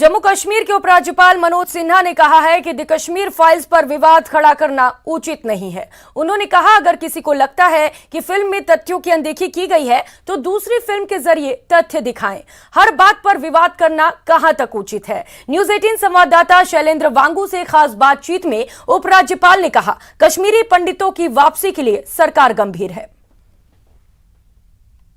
जम्मू कश्मीर के उपराज्यपाल मनोज सिन्हा ने कहा है कि द कश्मीर फाइल्स पर विवाद खड़ा करना उचित नहीं है। उन्होंने कहा, अगर किसी को लगता है कि फिल्म में तथ्यों की अनदेखी की गई है तो दूसरी फिल्म के जरिए तथ्य दिखाएं। हर बात पर विवाद करना कहां तक उचित है। न्यूज 18 संवाददाता शैलेंद्र वांगू से खास बातचीत में उपराज्यपाल ने कहा, कश्मीरी पंडितों की वापसी के लिए सरकार गंभीर है।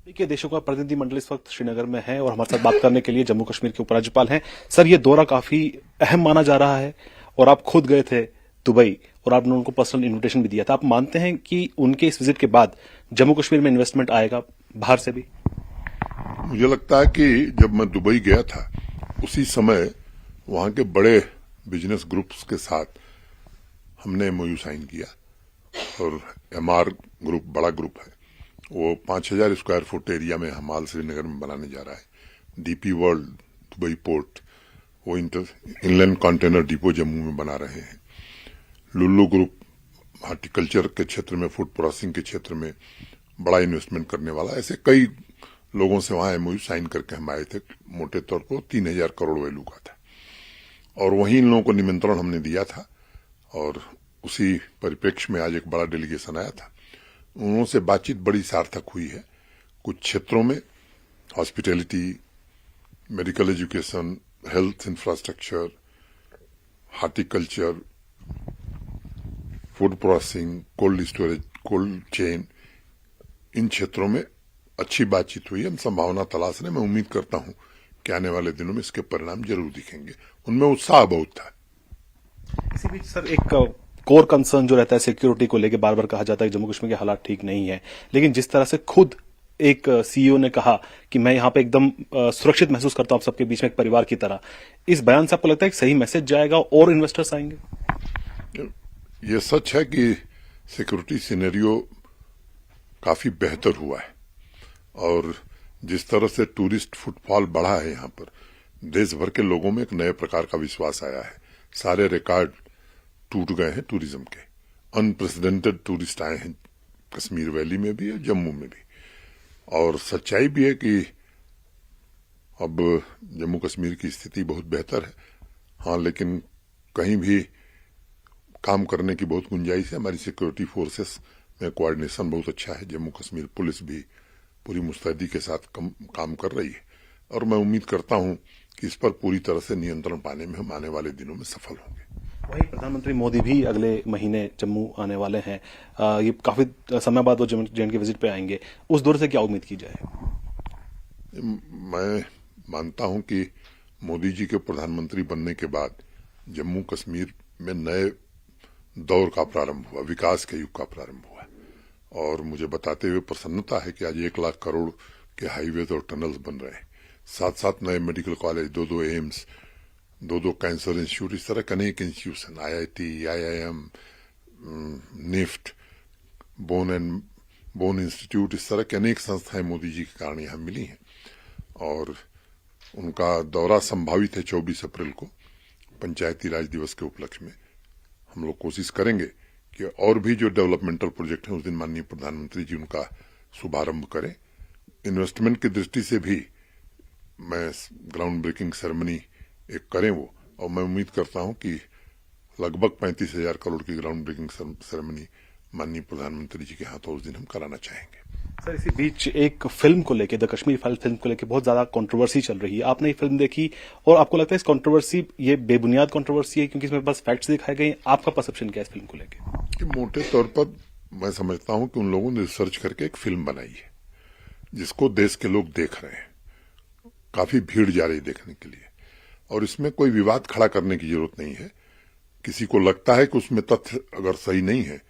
के देशों का प्रतिनिधिमंडल इस वक्त श्रीनगर में है और हमारे साथ बात करने के लिए जम्मू कश्मीर के उपराज्यपाल हैं। सर, ये दौरा काफी अहम माना जा रहा है और आप खुद गए थे दुबई और आपने उनको पर्सनल इनविटेशन भी दिया था। आप मानते हैं कि उनके इस विजिट के बाद जम्मू कश्मीर में इन्वेस्टमेंट आएगा बाहर से भी? मुझे लगता है कि जब मैं दुबई गया था उसी समय वहां के बड़े बिजनेस ग्रुप्स के साथ हमने एमओयू साइन किया और एमआर ग्रुप बड़ा ग्रुप है, वो 5000 स्क्वायर फुट एरिया में हमाल श्रीनगर में बनाने जा रहा है। डीपी वर्ल्ड दुबई पोर्ट वो इनलैंड कंटेनर डिपो जम्मू में बना रहे हैं। लुल्लू ग्रुप हॉर्टिकल्चर के क्षेत्र में, फूड प्रोसेसिंग के क्षेत्र में बड़ा इन्वेस्टमेंट करने वाला, ऐसे कई लोगों से वहां एमओयू साइन करके हम आए थे। मोटे तौर पर 3000 करोड़ वैल्यू का था और वहीं इन लोगों को निमंत्रण हमने दिया था और उसी परिप्रेक्ष्य में आज एक बड़ा डेलीगेशन आया था। उन्होंने से बातचीत बड़ी सार्थक हुई है। कुछ क्षेत्रों में hospitality, medical education, health infrastructure, horticulture, food processing, cold storage, cold chain, इन क्षेत्रों में अच्छी बातचीत हुई है। हम संभावना तलाश रहे हैं। मैं उम्मीद करता हूं कि आने वाले दिनों में इसके परिणाम जरूर दिखेंगे। उनमें उत्साह बहुत था। इसी बीच सर, एक कोर कंसर्न जो रहता है सिक्योरिटी को लेकर, बार बार कहा जाता है कि जम्मू कश्मीर के हालात ठीक नहीं है, लेकिन जिस तरह से खुद एक सीईओ ने कहा कि मैं यहां पे एकदम सुरक्षित महसूस करता हूं आप सबके बीच में एक परिवार की तरह, इस बयान से आपको लगता है कि सही मैसेज जाएगा और इन्वेस्टर्स आएंगे? ये सच है कि सिक्योरिटी सिनेरियो काफी बेहतर हुआ है और जिस तरह से टूरिस्ट फुटफॉल बढ़ा है यहां पर, देश भर के लोगों में एक नए प्रकार का विश्वास आया है। सारे रिकॉर्ड टूट गए हैं टूरिज्म के। अनप्रेसिडेंटेड टूरिस्ट आए हैं कश्मीर वैली में भी और जम्मू में भी। और सच्चाई भी है कि अब जम्मू कश्मीर की स्थिति बहुत बेहतर है। हाँ, लेकिन कहीं भी काम करने की बहुत गुंजाइश है। हमारी सिक्योरिटी फोर्सेस में कोऑर्डिनेशन बहुत अच्छा है। जम्मू कश्मीर पुलिस भी पूरी मुस्तैदी के साथ काम कर रही है और मैं उम्मीद करता हूं कि इस पर पूरी तरह से नियंत्रण पाने में हम आने वाले दिनों में सफल होंगे। वहीं प्रधानमंत्री मोदी भी अगले महीने जम्मू आने वाले हैं। ये काफी समय बाद वो जम्मू के विजिट पे आएंगे। उस दौर से क्या उम्मीद की जाए? मैं मानता हूं कि मोदी जी के प्रधानमंत्री बनने के बाद जम्मू कश्मीर में नए दौर का प्रारंभ हुआ, विकास के युग का प्रारंभ हुआ और मुझे बताते हुए प्रसन्नता है कि आज 1 लाख करोड़ के हाईवेज और टनल्स बन रहे हैं। साथ साथ नए medical college, 2 AIIMS, 2 cancer institute, इस तरह के अनेक institution, IIT, IIM, NIFT, bone institute, इस तरह के अनेक संस्थाएं मोदी जी के कारण यहां मिली हैं और उनका दौरा संभावित है 24 अप्रैल को पंचायती राज दिवस के उपलक्ष्य में। हम लोग कोशिश करेंगे कि और भी जो डेवलपमेंटल प्रोजेक्ट हैं उस दिन माननीय प्रधानमंत्री जी उनका शुभारंभ करें। इन्वेस्टमेंट की दृष्टि से भी मैं ग्राउंड ब्रेकिंग सेरेमनी एक करें वो, और मैं उम्मीद करता हूं कि लगभग 35,000 करोड़ की ग्राउंड ब्रेकिंग सेरेमनी माननीय प्रधानमंत्री जी के हाथों उस दिन हम कराना चाहेंगे। सर, इसी बीच एक फिल्म को लेकर, द कश्मीर फाइल फिल्म को लेकर बहुत ज्यादा कंट्रोवर्सी चल रही है। आपने ये फिल्म देखी और आपको लगता है इस कंट्रोवर्सी ये बेबुनियाद कंट्रोवर्सी है क्योंकि इसमें बस फैक्ट्स दिखाए गए? आपका परसेप्शन क्या है इस फिल्म को लेकर? मोटे तौर पर मैं समझता हूं कि उन लोगों ने रिसर्च करके एक फिल्म बनाई है जिसको देश के लोग देख रहे हैं। काफी भीड़ जा रही देखने के लिए और इसमें कोई विवाद खड़ा करने की जरूरत नहीं है। किसी को लगता है कि उसमें तथ्य अगर सही नहीं है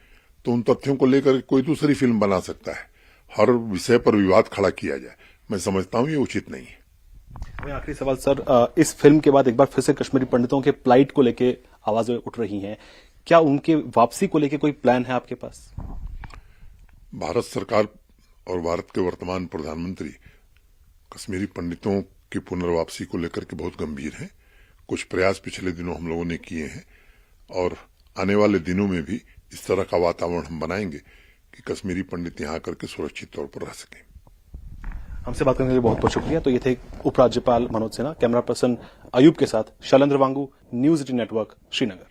तो उन तथ्यों को लेकर कोई दूसरी फिल्म बना सकता है। हर विषय पर विवाद खड़ा किया जाए, मैं समझता हूं ये उचित नहीं है। आखिरी सवाल सर, इस फिल्म के बाद एक बार फिर से कश्मीरी पंडितों के प्लाइट को लेकर आवाजें उठ रही हैं। क्या उनके वापसी को लेकर कोई प्लान है आपके पास? भारत सरकार और भारत के वर्तमान प्रधानमंत्री कश्मीरी पंडितों की पुनर्वापसी को लेकर के बहुत गंभीर हैं। कुछ प्रयास पिछले दिनों हम लोगों ने किए हैं और आने वाले दिनों में भी इस तरह का वातावरण हम बनाएंगे कि कश्मीरी पंडित यहां आकर के सुरक्षित तौर पर रह सकें। हमसे बात करने के लिए बहुत बहुत शुक्रिया। तो ये थे उपराज्यपाल मनोज सिन्हा। कैमरा पर्सन अयूब के साथ शैलेंद्र वांगू, न्यूज 18 नेटवर्क, श्रीनगर।